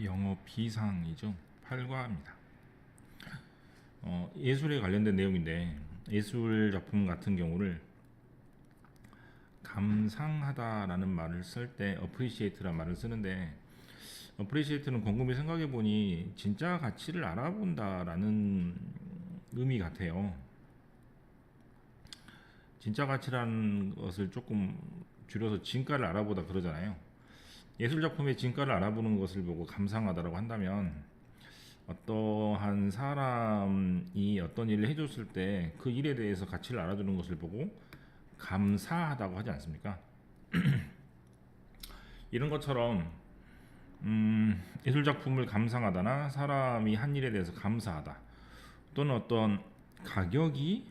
영어 비상이죠. 8과입니다. 예술에 관련된 내용인데 예술 작품 같은 경우를 감상하다라는 말을 쓸 때 appreciate라는 말을 쓰는데 appreciate는 곰곰이 생각해 보니 진짜 가치를 알아본다라는 의미 같아요. 진짜 가치라는 것을 조금 줄여서 진가를 알아보다 그러잖아요. 예술 작품의 진가를 알아보는 것을 보고 감상하다라고 한다면 어떠한 사람이 어떤 일을 해줬을 때 그 일에 대해서 가치를 알아주는 것을 보고 감사하다고 하지 않습니까? 이런 것처럼 예술 작품을 감상하다나 사람이 한 일에 대해서 감사하다 또는 어떤 가격이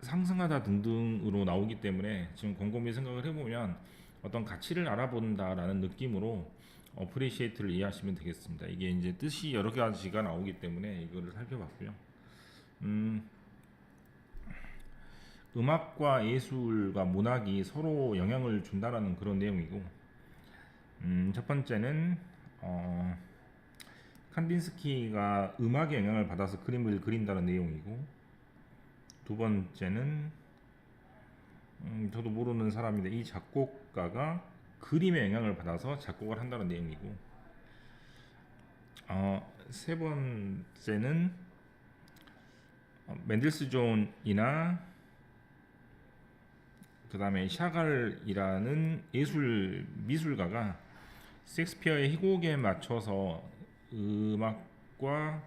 상승하다 등등으로 나오기 때문에 지금 곰곰이 생각을 해보면 어떤 가치를 알아본다라는 느낌으로 어프리시에이트를 이해하시면 되겠습니다. 이게 이제 뜻이 여러 가지가 나오기 때문에 이거를 살펴봤고요. 음악과 예술과 문학이 서로 영향을 준다라는 그런 내용이고, 첫 번째는 칸딘스키가 음악의 영향을 받아서 그림을 그린다는 내용이고, 두 번째는 저도 모르는 사람인데 이 작곡가가 그림의 영향을 받아서 작곡을 한다는 내용이고, 세 번째는 맨델스 존이나 그 다음에 샤갈이라는 미술가가 셰익스피어의 희곡에 맞춰서 음악과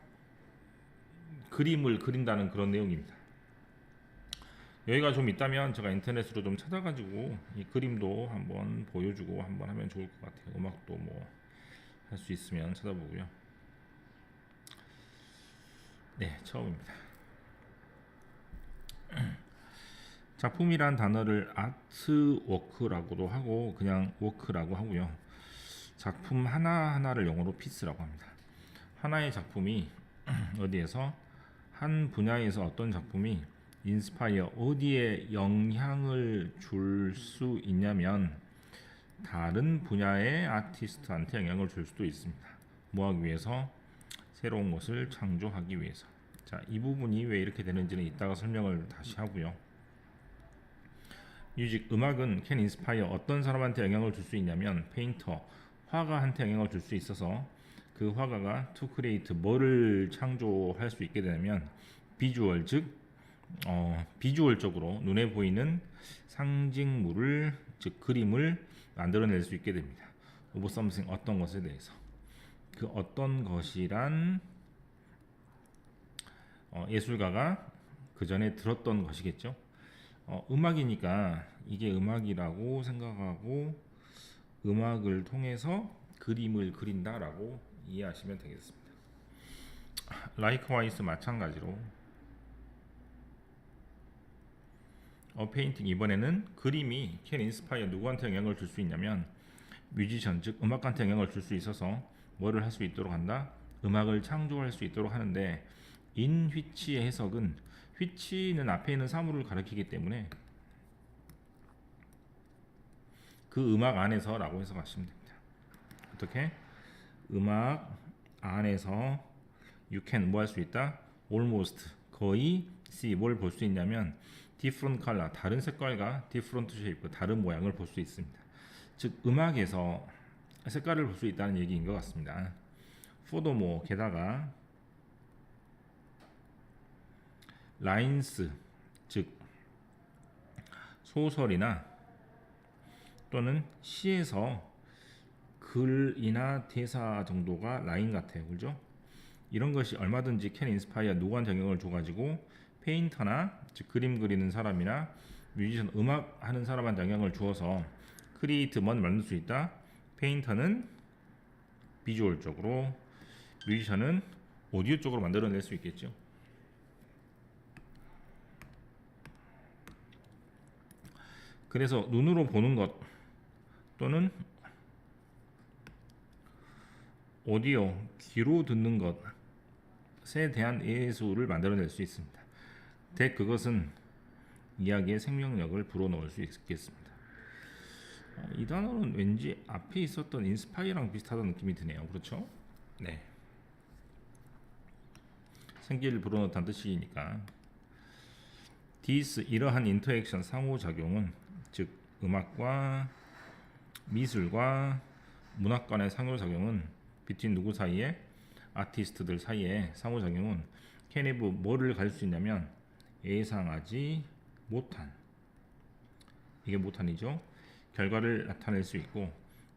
그림을 그린다는 그런 내용입니다. 여기가 좀 있다면 제가 인터넷으로 좀 찾아가지고 이 그림도 한번 보여주고 한번 하면 좋을 것 같아요. 음악도 뭐 할 수 있으면 찾아보고요. 네, 처음입니다. 작품이란 단어를 아트워크라고도 하고 그냥 워크라고 하고요. 작품 하나하나를 영어로 피스라고 합니다. 하나의 작품이 어디에서 한 분야에서 어떤 작품이 인스파이어 어디에 영향을 줄 수 있냐면 다른 분야의 아티스트한테 영향을 줄 수도 있습니다. 뭐 하기 위해서? 새로운 것을 창조하기 위해서. 자, 이 부분이 왜 이렇게 되는지는 이따가 설명을 다시 하고요. 뮤직, 음악은 can inspire 어떤 사람한테 영향을 줄 수 있냐면 페인터, 화가한테 영향을 줄 수 있어서 그 화가가 to create 뭐를 창조할 수 있게 되냐면 비주얼, 즉 비주얼적으로 눈에 보이는 상징물을 즉 그림을 만들어낼 수 있게 됩니다. of something 어떤 것에 대해서 그 어떤 것이란 예술가가 그 전에 들었던 것이겠죠. 음악이니까 이게 음악이라고 생각하고 음악을 통해서 그림을 그린다라고 이해하시면 되겠습니다. likewise 마찬가지로 페인팅 이번에는 그림이 can inspire 누구한테 영향을 줄 수 있냐면 뮤지션 즉 음악가한테 영향을 줄 수 있어서 뭐를 할 수 있도록 한다? 음악을 창조할 수 있도록 하는데 in which의 해석은 which는 앞에 있는 사물을 가리키기 때문에 그 음악 안에서 라고 해석하시면 됩니다. 어떻게? 음악 안에서 you can 뭐 할 수 있다? almost 거의 see 뭘 볼 수 있냐면 different color 다른 색깔과 different shape 다른 모양을 볼 수 있습니다. 즉 음악에서 색깔을 볼 수 있다는 얘기인 것 같습니다. furthermore 게다가 lines 즉 소설이나 또는 시에서 글이나 대사 정도가 라인 같아요. 그죠? 이런 것이 얼마든지 can inspire 누구한테 영향을 줘가지고 페인터나 즉 그림 그리는 사람이나 뮤지션 음악 하는 사람한테 영향을 주어서 크리에이트 뭔 만들 수 있다. 페인터는 비주얼적으로 뮤지션은 오디오 쪽으로 만들어낼 수 있겠죠. 그래서 눈으로 보는 것 또는 오디오, 귀로 듣는 것에 대한 예술을 만들어낼 수 있습니다. 그것은 이야기의 생명력을 불어넣을 수 있겠습니다. 이 단어는 왠지 앞에 있었던 인스파이어랑 비슷하다는 느낌이 드네요. 그렇죠? 네. 생기를 불어넣다는 뜻이니까. this 이러한 인터액션 상호작용은 즉 음악과 미술과 문학 간의 상호작용은 between 누구 사이에 아티스트들 사이에 상호작용은 can have 뭐를 가질 수 있냐면 예상하지 못한 이게 못한이죠. 결과를 나타낼 수 있고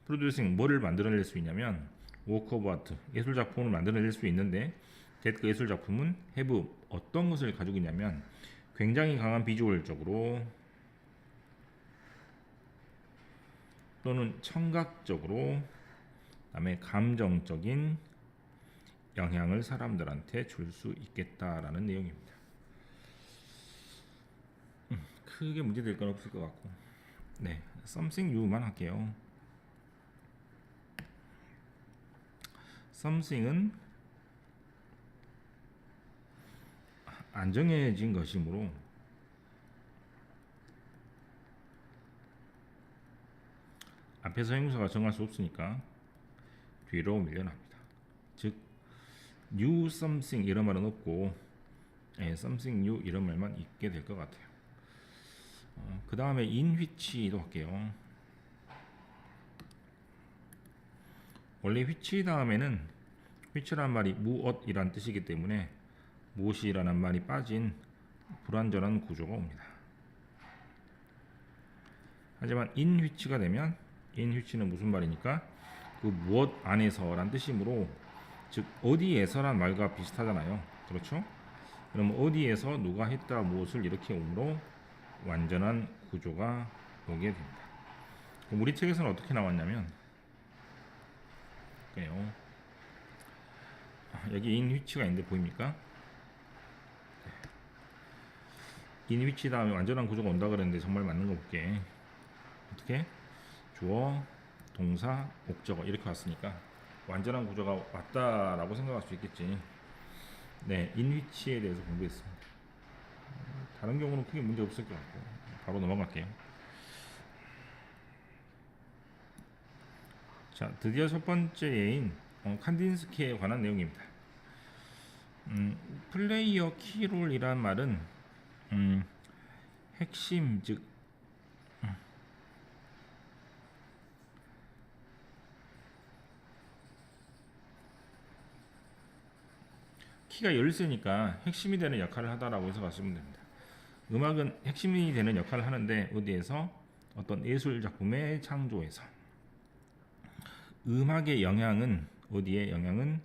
producing 뭐를 만들어낼 수 있냐면 work of art 예술 작품을 만들어낼 수 있는데 that 그 예술 작품은 have 어떤 것을 가지고 있냐면 굉장히 강한 비주얼적으로 또는 청각적으로 그다음에 감정적인 영향을 사람들한테 줄 수 있겠다라는 내용입니다. 크게 문제될 건 없을 것 같고 네, something new만 할게요. something은 안 정해진 것이므로 앞에서 형용사가 정할 수 없으니까 뒤로 밀려납니다. 즉 new something 이런 말은 없고 something new 이런 말만 있게 될 것 같아요. 그 다음에 in which도 할게요. 원래 which 다음에는 which라는 말이 무엇이란 뜻이기 때문에 무엇이라는 말이 빠진 불완전한 구조가 옵니다. 하지만 in which가 되면 in which는 무슨 말이니까 그 무엇 안에서란 뜻이므로 즉 어디에서란 말과 비슷하잖아요. 그렇죠? 그럼 어디에서 누가 했다 무엇을 이렇게 오므로 완전한 구조가 오게 됩니다. 그럼 우리 책에서는 어떻게 나왔냐면 여기 in which가 있는데 보입니까? in which 다음에 완전한 구조가 온다 그랬는데 정말 맞는 거 볼게. 어떻게? 주어, 동사, 목적어 이렇게 왔으니까 완전한 구조가 왔다라고 생각할 수 있겠지. 네, in which에 대해서 공부했습니다. 다른 경우는 크게 문제 없을 것 같고 바로 넘어갈게요. 자, 드디어 첫 번째 예인 칸딘스키에 관한 내용입니다. 플레이어 키롤이란 말은 핵심 즉 키가 열쇠니까 핵심이 되는 역할을 하다라고 해서 가시면 됩니다. 음악은 핵심이 되는 역할을 하는데 어디에서 어떤 예술 작품의 창조에서 음악의 영향은 어디에 영향은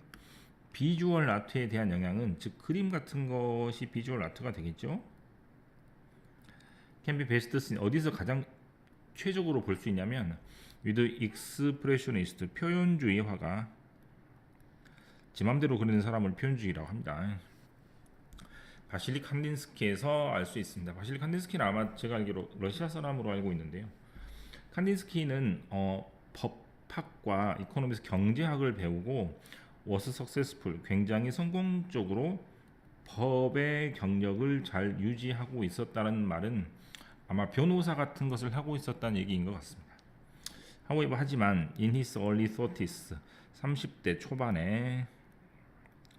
비주얼 아트에 대한 영향은 즉 그림 같은 것이 비주얼 아트가 되겠죠. can be best seen 어디서 가장 최적으로 볼 수 있냐면 with expressionist 표현주의 화가 지 맘대로 그리는 사람을 표현주의라고 합니다. 바실리 칸딘스키에서 알 수 있습니다. 바실리 칸딘스키는 아마 제가 알기로 러시아 사람으로 알고 있는데요. 칸딘스키는 법학과 이코노미스 경제학을 배우고 was successful 굉장히 성공적으로 법의 경력을 잘 유지하고 있었다는 말은 아마 변호사 같은 것을 하고 있었다는 얘기인 것 같습니다. However, 하지만 in his early 30s 30대 초반에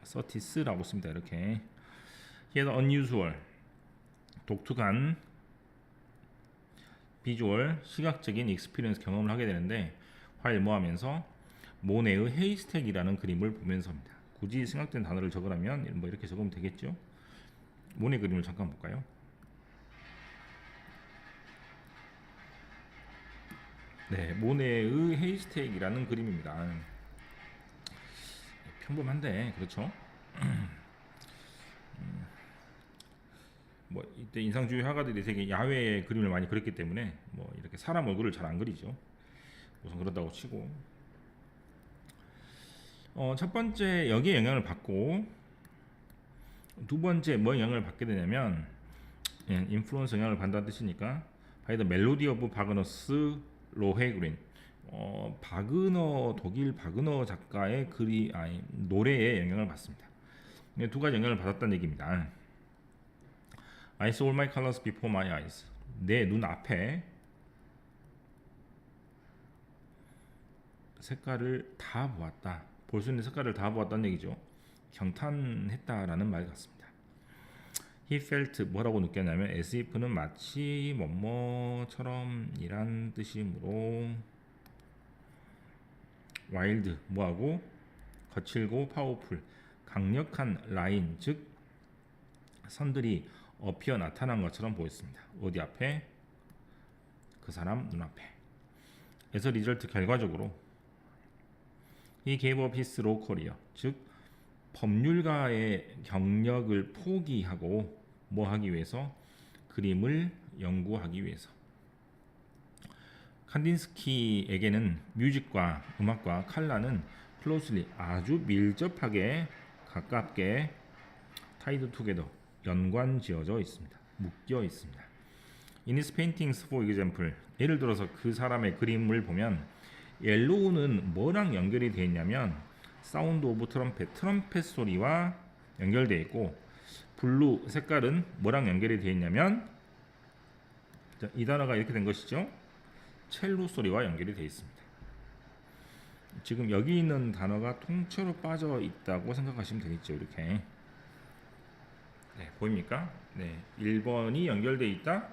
30s라고 씁니다. 이렇게 he had unusual 독특한 비주얼 시각적인 익스피리언스 경험을 하게 되는데 while 뭐 하면서 모네의 헤이스텍이라는 그림을 보면서입니다. 굳이 생각된 단어를 적으라면 뭐 이렇게 적으면 되겠죠. 모네 그림을 잠깐 볼까요? 네, 모네의 헤이스텍이라는 그림입니다. 평범한데 그렇죠? 뭐 이때 인상주의 화가들이 되게 야외 그림을 많이 그렸기 때문에 뭐 이렇게 사람 얼굴을 잘 안 그리죠. 우선 그렇다고 치고 첫 번째 여기에 영향을 받고 두 번째 뭐 영향을 받게 되냐면 인플루언스 영향을 받는다는 뜻이니까 바이 더 멜로디 오브 바그너스 로헤그린 바그너 독일 바그너 작가의 노래에 영향을 받습니다. 두 가지 영향을 받았다는 얘기입니다. I saw all my colors before my eyes. 내 눈 앞에 색깔을 다 보았다. 볼 수 있는 색깔을 다 보았다는 얘기죠. 경탄했다라는 말 같습니다. He felt 뭐라고 느꼈냐면 as if는 마치 뭐뭐처럼 이란 뜻이므로 wild 뭐하고 거칠고 powerful 강력한 라인 즉 선들이 엎여 나타난 것처럼 보였습니다. 어디 앞에? 그 사람 눈앞에. 에서 리절트 결과적으로 He gave up his law career 즉 법률가의 경력을 포기하고 뭐 하기 위해서? 그림을 연구하기 위해서. 칸딘스키에게는 뮤직과 음악과 칼라는 closely 아주 밀접하게 가깝게 tied together 연관지어져 있습니다. 묶여 있습니다. In his paintings, for example, 예를 들어서 그 사람의 그림을 보면 옐로우는 뭐랑 연결이 되어 있냐면 사운드 오브 트럼펫 소리와 연결되어 있고 블루 색깔은 뭐랑 연결이 되어 있냐면 이 단어가 이렇게 된 것이죠. 첼로 소리와 연결이 되어 있습니다. 지금 여기 있는 단어가 통째로 빠져 있다고 생각하시면 되겠죠. 이렇게 네, 보입니까? 네, 1번이 연결되어 있다,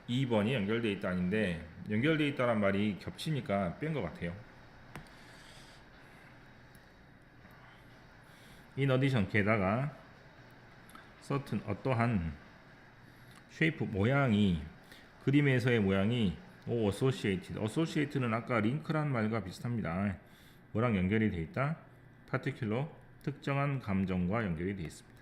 2번이 연결되어 있다 아닌데 연결되어 있다란 말이 겹치니까 뺀 것 같아요. In addition, 게다가 certain 어떠한 쉐이프 모양이 그림에서의 모양이 associated는 아까 링크란 말과 비슷합니다. 뭐랑 연결이 되어 있다? particular 특정한 감정과 연결이 되어 있습니다.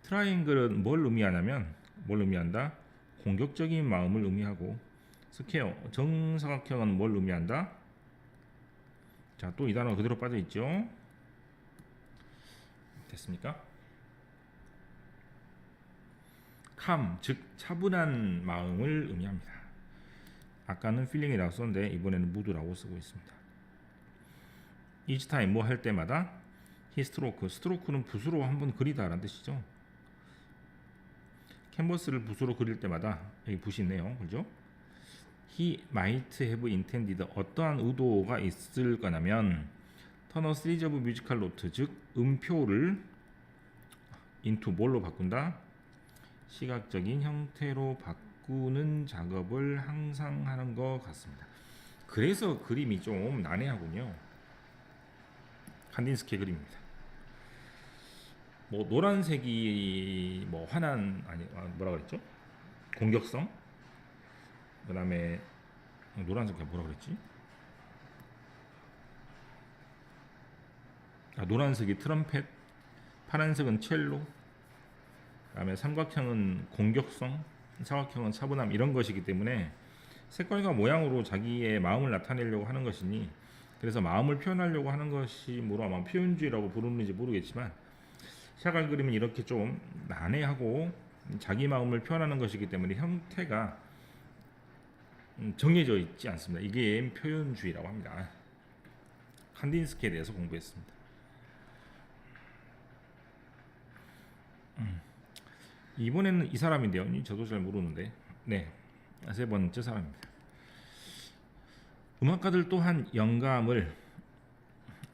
트라이앵글은 뭘 의미하냐면 뭘 의미한다? 공격적인 마음을 의미하고 스퀘어 정사각형은 뭘 의미한다? 자, 또 이 단어 그대로 빠져 있죠. 됐습니까? calm 즉 차분한 마음을 의미합니다. 아까는 feeling이 나왔었는데 이번에는 mood라고 쓰고 있습니다. each time 뭐 할 때마다 he 스트로크는 붓으로 한번 그리다라는 뜻이죠. 캔버스를 붓으로 그릴 때마다 여기 붓이 있네요. 그죠? He might have intended 어떠한 의도가 있을 거냐면 turn a series of musical notes 즉 음표를 into 뭘로 바꾼다? 시각적인 형태로 바꾸는 작업을 항상 하는 것 같습니다. 그래서 그림이 좀 난해하군요. 칸딘스키의 그림입니다. 뭐 노란색이 뭐 화난 아니 뭐라 그랬죠? 공격성. 그다음에 노란색이 뭐라 그랬지? 노란색이 트럼펫, 파란색은 첼로. 그다음에 삼각형은 공격성, 사각형은 차분함 이런 것이기 때문에 색깔과 모양으로 자기의 마음을 나타내려고 하는 것이니 그래서 마음을 표현하려고 하는 것이 뭐로 아마 표현주의라고 부르는지 모르겠지만 샤갈 그림은 이렇게 좀 난해하고 자기 마음을 표현하는 것이기 때문에 형태가 정해져 있지 않습니다. 이게 표현주의라고 합니다. 칸딘스키에 대해서 공부했습니다. 이번에는 이 사람인데요. 저도 잘 모르는데 네, 세 번째 사람입니다. 음악가들 또한 영감을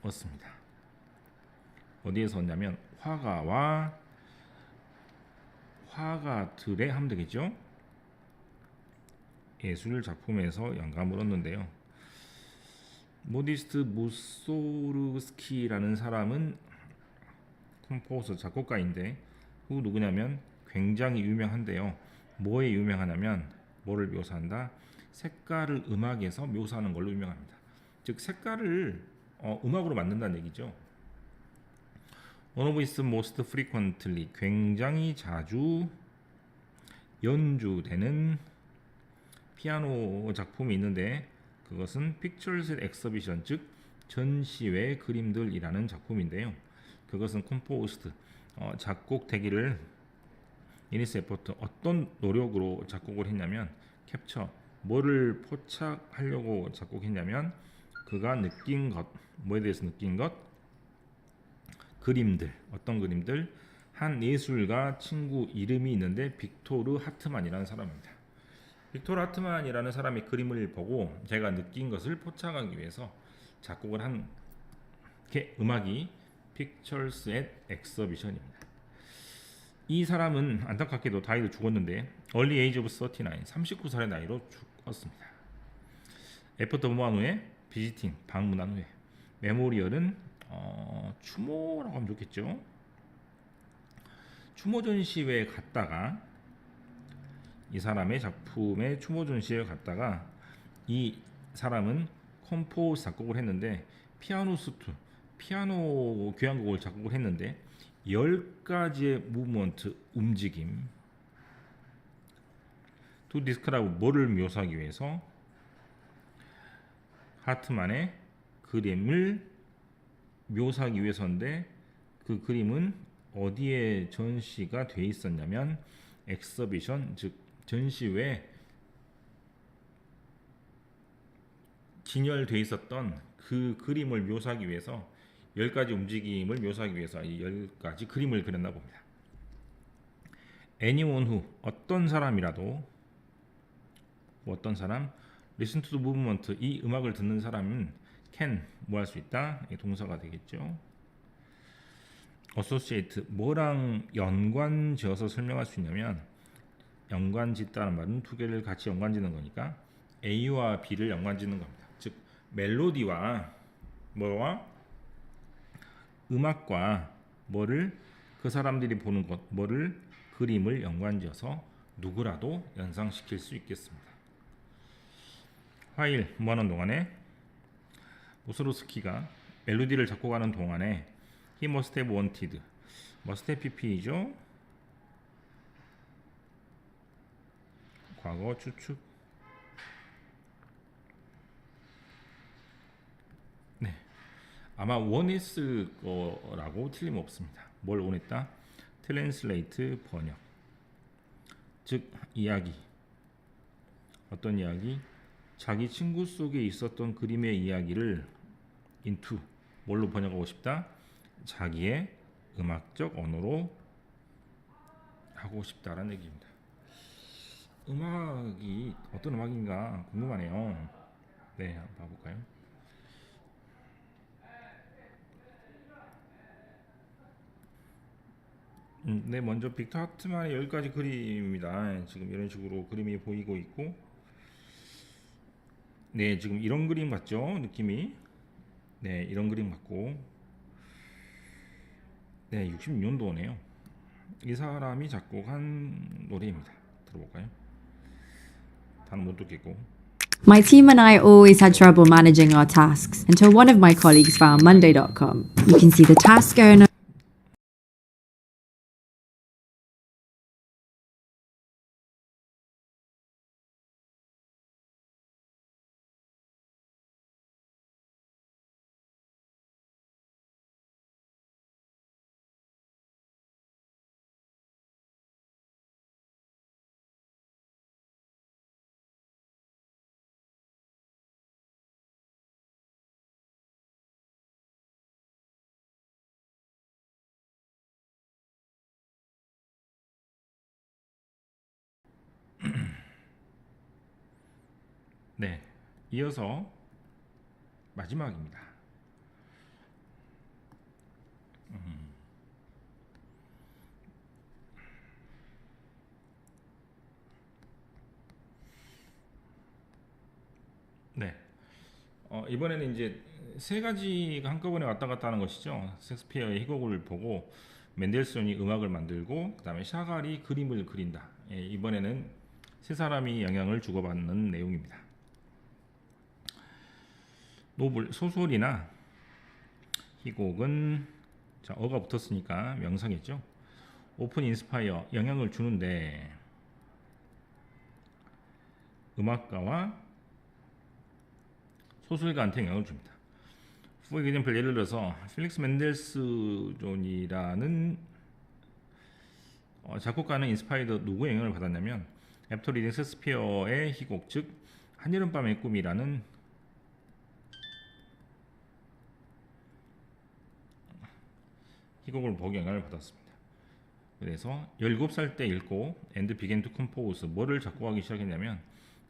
얻습니다. 어디에서 얻냐면 화가와 화가들의 하면 되겠죠. 예술 작품에서 영감을 얻는데요. 모디스트 무소르스키라는 사람은 컴포서 작곡가인데 그 누구냐면 굉장히 유명한데요. 뭐에 유명하냐면 뭐를 묘사한다? 색깔을 음악에서 묘사하는 걸로 유명합니다. 즉 색깔을 음악으로 만든다는 얘기죠. One of his most frequently 굉장히 자주 연주되는 피아노 작품이 있는데 그것은 Pictures Exhibition 즉 전시회 그림들이라는 작품인데요. 그것은 composed 작곡되기를 in his effort 어떤 노력으로 작곡을 했냐면 캡처 뭐를 포착하려고 작곡했냐면 그가 느낀 것 뭐에 대해서 느낀 것 그림들 어떤 그림들 한 예술가 친구 이름이 있는데 빅토르 하트만이라는 사람입니다. 빅토르 하트만이라는 사람의 그림을 보고 제가 느낀 것을 포착하기 위해서 작곡을 한 게 음악이 Pictures at Exhibition입니다. 이 사람은 안타깝게도 다이도 죽었는데 early age of 39, 39살의 나이로 죽었습니다. 애프터 무한 후에 비지팅, 방문한 후에 메모리얼은 추모라고 하면 좋겠죠. 추모 전시회에 갔다가 이 사람의 작품의 추모 전시회에 갔다가 이 사람은 컴포즈 작곡을 했는데 피아노 수트, 피아노 교향곡을 작곡을 했는데 10가지의 무브먼트, 움직임 두 디스크라고 뭐를 묘사하기 위해서 하트만의 그림을 묘사하기 위해서인데 그 그림은 어디에 전시가 돼 있었냐면 엑서비션, 즉 전시회에 진열돼 있었던 그 그림을 묘사하기 위해서 10가지 움직임을 묘사하기 위해서 이 10가지 그림을 그렸나 봅니다. anyone who, 어떤 사람이라도 어떤 사람 listen to the movement, 이 음악을 듣는 사람은 can, 뭐 할 수 있다? 동사가 되겠죠. associate, 뭐랑 연관 지어서 설명할 수 있냐면 연관 짓다는 말은 두 개를 같이 연관 짓는 거니까 A와 B를 연관 짓는 겁니다. 즉 멜로디와 뭐와 음악과 뭐를 그 사람들이 보는 것, 뭐를 그림을 연관지어서 누구라도 연상시킬 수 있겠습니다. 화일 뭐하는 동안에 무소르스키가 멜로디를 작곡하는 동안에 he must have wanted, must have pp이죠. 과거 추측. 네, 아마 원했을 거라고 틀림없습니다. 뭘 원했다? 트랜슬레이트, 번역. 즉 이야기. 어떤 이야기? 자기 친구 속에 있었던 그림의 이야기를 into 뭘로 번역하고 싶다? 자기의 음악적 언어로 하고 싶다라는 얘기입니다. 음악이 어떤 음악인가 궁금하네요. 네, 한번 봐볼까요? 네, 먼저 빅터 하트만의 10가지 그림입니다. 지금 이런 식으로 그림이 보이고 있고, 네, 지금 이런 그림 같죠? 느낌이. 네, 이런 그림 같고, 네, 66년도네요. 이 사람이 작곡한 노래입니다. 들어볼까요? 단 못 듣겠고. My team and I always had trouble managing our tasks until one of my colleagues found Monday.com. You can see the task owner. 네, 이어서 마지막입니다. 네, 이번에는 이제 세 가지가 한꺼번에 왔다 갔다 하는 것이죠. 셰익스피어의 희곡을 보고 멘델스존이 음악을 만들고 그 다음에 샤갈이 그림을 그린다. 예, 이번에는 세 사람이 영향을 주고받는 내용입니다. 노블, 소설이나 희곡은 자, 어가 붙었으니까 명사겠죠. 오픈 인스파이어, 영향을 주는데 음악가와 소설가한테 영향을 줍니다. For example, 예를 들어서 필릭스 멘델스존이라는 작곡가는 인스파이더 누구의 영향을 받았냐면 애프터 리딩 셰익스피어의 희곡, 즉 한여름밤의 꿈이라는 희곡을 보고 영향을 받았습니다. 그래서 17살 때 읽고 and began to compose, 뭐를 작곡하기 시작했냐면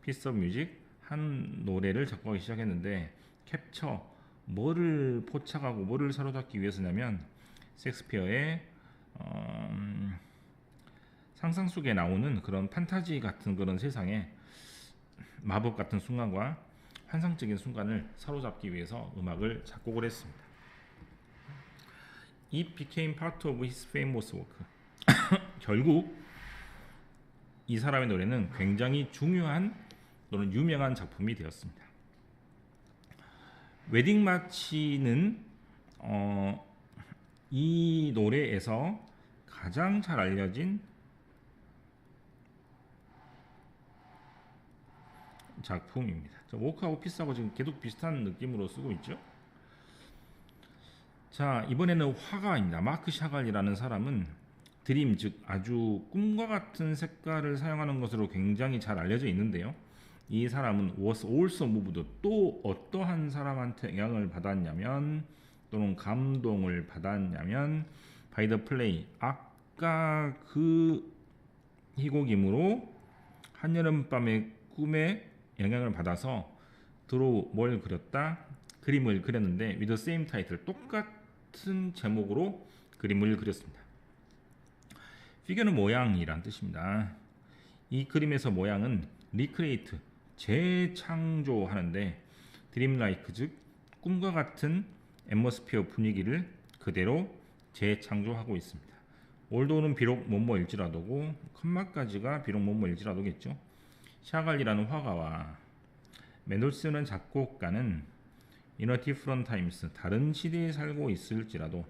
피스 오브 뮤직 한 노래를 작곡하기 시작했는데 캡처 뭐를 포착하고 뭐를 사로잡기 위해서냐면 셰익스피어의 상상 속에 나오는 그런 판타지 같은 그런 세상에 마법 같은 순간과 환상적인 순간을 사로잡기 위해서 음악을 작곡을 했습니다. It became part of his famous work. 결국 이 사람의 노래는 굉장히 중요한 또는 유명한 작품이 되었습니다. 웨딩 마치는 이 노래에서 가장 잘 알려진 작품입니다. 워크하고 피스하고 지금 계속 비슷한 느낌으로 쓰고 있죠. 자, 이번에는 화가입니다. 마크 샤갈이라는 사람은 드림, 즉 아주 꿈과 같은 색깔을 사용하는 것으로 굉장히 잘 알려져 있는데요. 이 사람은 was also moved, 또 어떠한 사람한테 영향을 받았냐면 또는 감동을 받았냐면 by the play, 아까 그 희곡이므로 한여름밤의 꿈에 영향을 받아서 드로우 뭘 그렸다? 그림을 그렸는데 with the same title, 똑같은 제목으로 그림을 그렸습니다. 피겨는 모양이란 뜻입니다. 이 그림에서 모양은 recreate, 재창조하는데 드림라이크, 즉 꿈과 같은 앰머스피어 분위기를 그대로 재창조하고 있습니다. 올도는 비록 뭐뭐일지라도고 컴마까지가 비록 뭐뭐일지라도겠죠. 샤갈이라는 화가와 멘델스존은 작곡가는 in a different times, 다른 시대에 살고 있을지라도,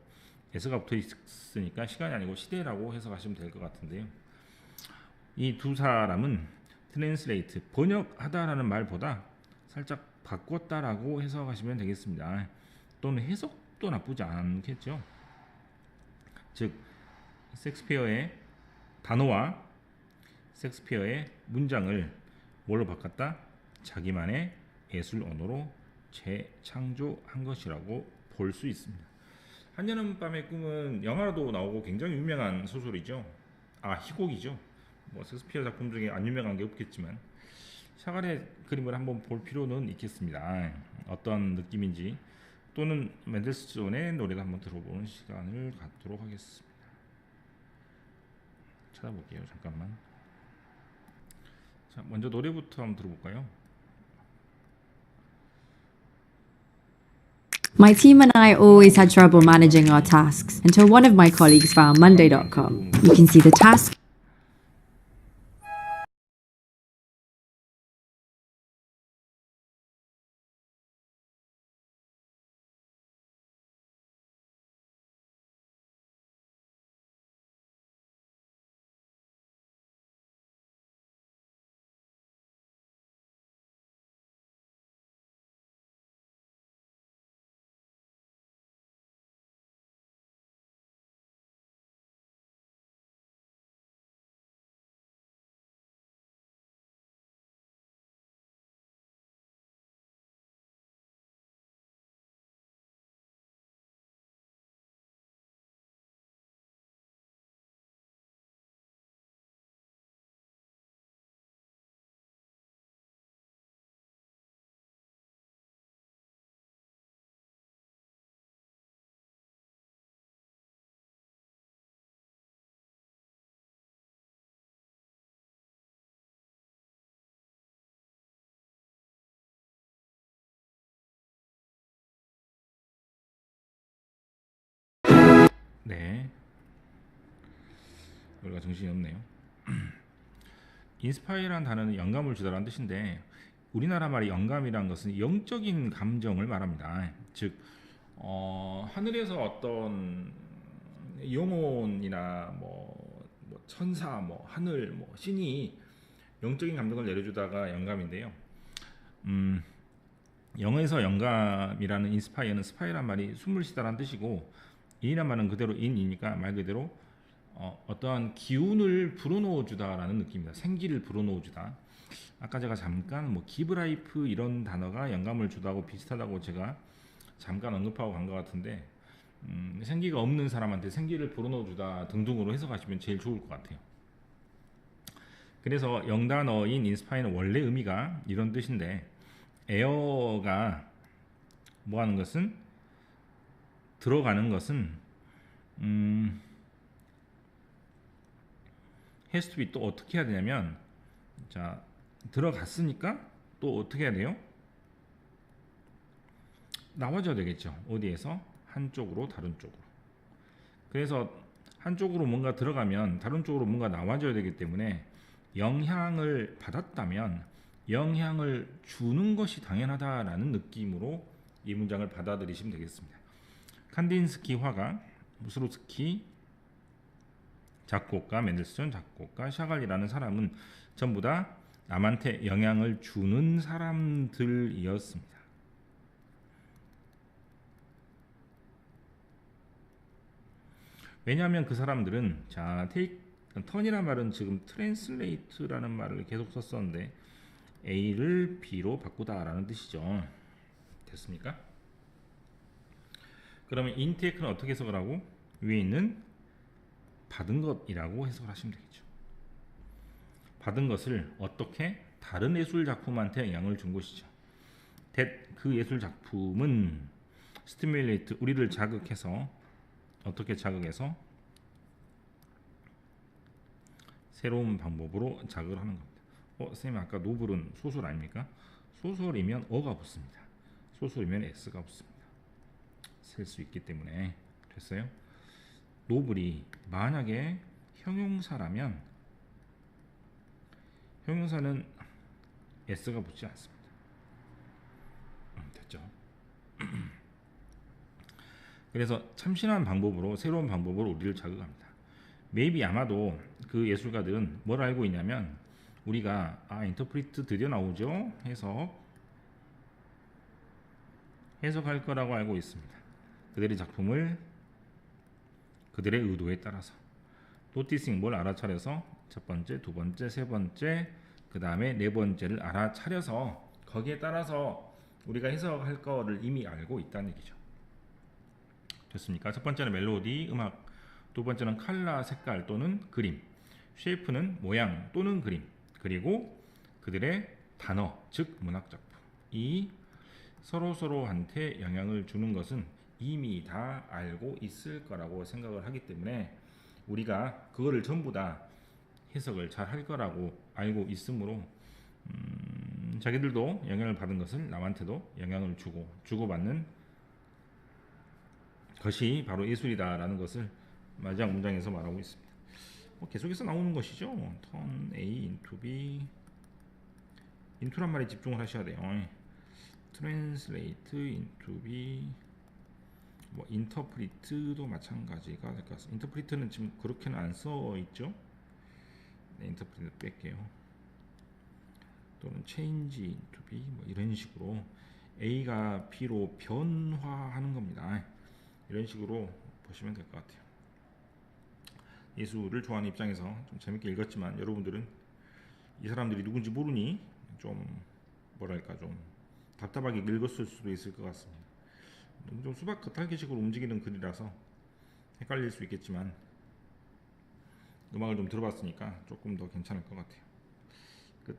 S가 붙어 있으니까 시간이 아니고 시대라고 해석하시면 될 것 같은데요. 이 두 사람은 트랜스레이트, 번역하다라는 말보다 살짝 바꿨다라고 해석하시면 되겠습니다. 또는 해석도 나쁘지 않겠죠. 즉 셰익스피어의 단어와 셰익스피어의 문장을 뭘로 바꿨다? 자기만의 예술 언어로 재창조한 것이라고 볼 수 있습니다. 한여름밤의 꿈은 영화로도 나오고 굉장히 유명한 소설이죠. 희곡이죠. 뭐 셰익스피어 작품 중에 안 유명한 게 없겠지만 샤갈의 그림을 한번 볼 필요는 있겠습니다. 어떤 느낌인지, 또는 멘델스존의 노래도 한번 들어보는 시간을 갖도록 하겠습니다. 찾아볼게요. 잠깐만. 자, 먼저 노래부터 한번 들어볼까요? My team and I always had trouble managing our tasks until one of my colleagues found Monday.com. You can see the task. 네, 우리가 정신이 없네요. 인스파이어라는 단어는 영감을 주다라는 뜻인데, 우리나라 말의 영감이라는 것은 영적인 감정을 말합니다. 즉 하늘에서 어떤 영혼이나 뭐 천사, 뭐 하늘, 뭐 신이 영적인 감정을 내려주다가 영감인데요. 영어에서 영감이라는 인스파이어는 스파이란 말이 숨을 쉬다라는 뜻이고, 인이란 말은 그대로 인이니까 말 그대로 어떠한 기운을 불어넣어 주다라는 느낌입니다. 생기를 불어넣어 주다. 아까 제가 잠깐 뭐 기브라이프 이런 단어가 영감을 주다고 비슷하다고 제가 잠깐 언급하고 간 것 같은데, 생기가 없는 사람한테 생기를 불어넣어 주다 등등으로 해석하시면 제일 좋을 것 같아요. 그래서 영단어인 인스파이어는 원래 의미가 이런 뜻인데 에어가 뭐 하는 것은 들어가는 것은 has to be 또 어떻게 해야 되냐면 자 들어갔으니까 또 어떻게 해야 돼요? 나와줘야 되겠죠. 어디에서? 한쪽으로 다른 쪽으로. 그래서 한쪽으로 뭔가 들어가면 다른 쪽으로 뭔가 나와줘야 되기 때문에 영향을 받았다면 영향을 주는 것이 당연하다라는 느낌으로 이 문장을 받아들이시면 되겠습니다. 칸딘스키 화가, 무스로스키 작곡가, 맨델스존 작곡가, 샤갈리라는 사람은 전부 다 남한테 영향을 주는 사람들이었습니다. 왜냐하면 그 사람들은 자 take 턴이란 말은 지금 translate라는 말을 계속 썼었는데 A를 B로 바꾸다라는 뜻이죠. 됐습니까? 그러면 intake는 어떻게 해석을 하고 위에 있는 받은 것이라고 해석을 하시면 되겠죠. 받은 것을 어떻게 다른 예술 작품한테 영향을 준 것이죠. 그 예술 작품은 stimulate 우리를 자극해서 어떻게 자극해서 새로운 방법으로 자극을 하는 겁니다. 선생님 아까 노블은 소설 아닙니까? 소설이면 어가 붙습니다. 소설이면 s가 붙습니다. 셀 수 있기 때문에 됐어요. 노블이 만약에 형용사라면 형용사는 s가 붙지 않습니다. 됐죠? 그래서 참신한 방법으로 새로운 방법으로 우리를 자극합니다. maybe 아마도 그 예술가들은 뭘 알고 있냐면 우리가 인터프리트 드디어 나오죠. 해석할 거라고 알고 있습니다. 그들의 작품을 그들의 의도에 따라서 노티싱 뭘 알아차려서 첫 번째, 두 번째, 세 번째 그 다음에 네 번째를 알아차려서 거기에 따라서 우리가 해석할 거를 이미 알고 있다는 얘기죠. 됐습니까? 첫 번째는 멜로디, 음악, 두 번째는 컬러, 색깔 또는 그림, 쉐이프는 모양 또는 그림, 그리고 그들의 단어, 즉 문학 작품이 서로한테 영향을 주는 것은 이미 다 알고 있을 거라고 생각을 하기 때문에 우리가 그거를 전부 다 해석을 잘 할 거라고 알고 있으므로 자기들도 영향을 받은 것을 남한테도 영향을 주고받는 것이 바로 예술이다라는 것을 마지막 문장에서 말하고 있습니다. 계속해서 나오는 것이죠. turn A into B. into란 말에 집중을 하셔야 돼요. translate into B. interpret도 마찬가지가 될 것 같습니다. interpret는 지금 그렇게는 안 써 있죠. 네, interpret 뺄게요. 또는 change into B 이런 식으로 A가 B로 변화하는 겁니다. 이런 식으로 보시면 될 것 같아요. 예술을 좋아하는 입장에서 좀 재밌게 읽었지만 여러분들은 이 사람들이 누군지 모르니 좀 뭐랄까 좀 답답하게 읽었을 수도 있을 것 같습니다. 좀 수박 겉핥기식으로 움직이는 글이라서 헷갈릴 수 있겠지만 음악을 좀 들어봤으니까 조금 더 괜찮을 것 같아요. 끝.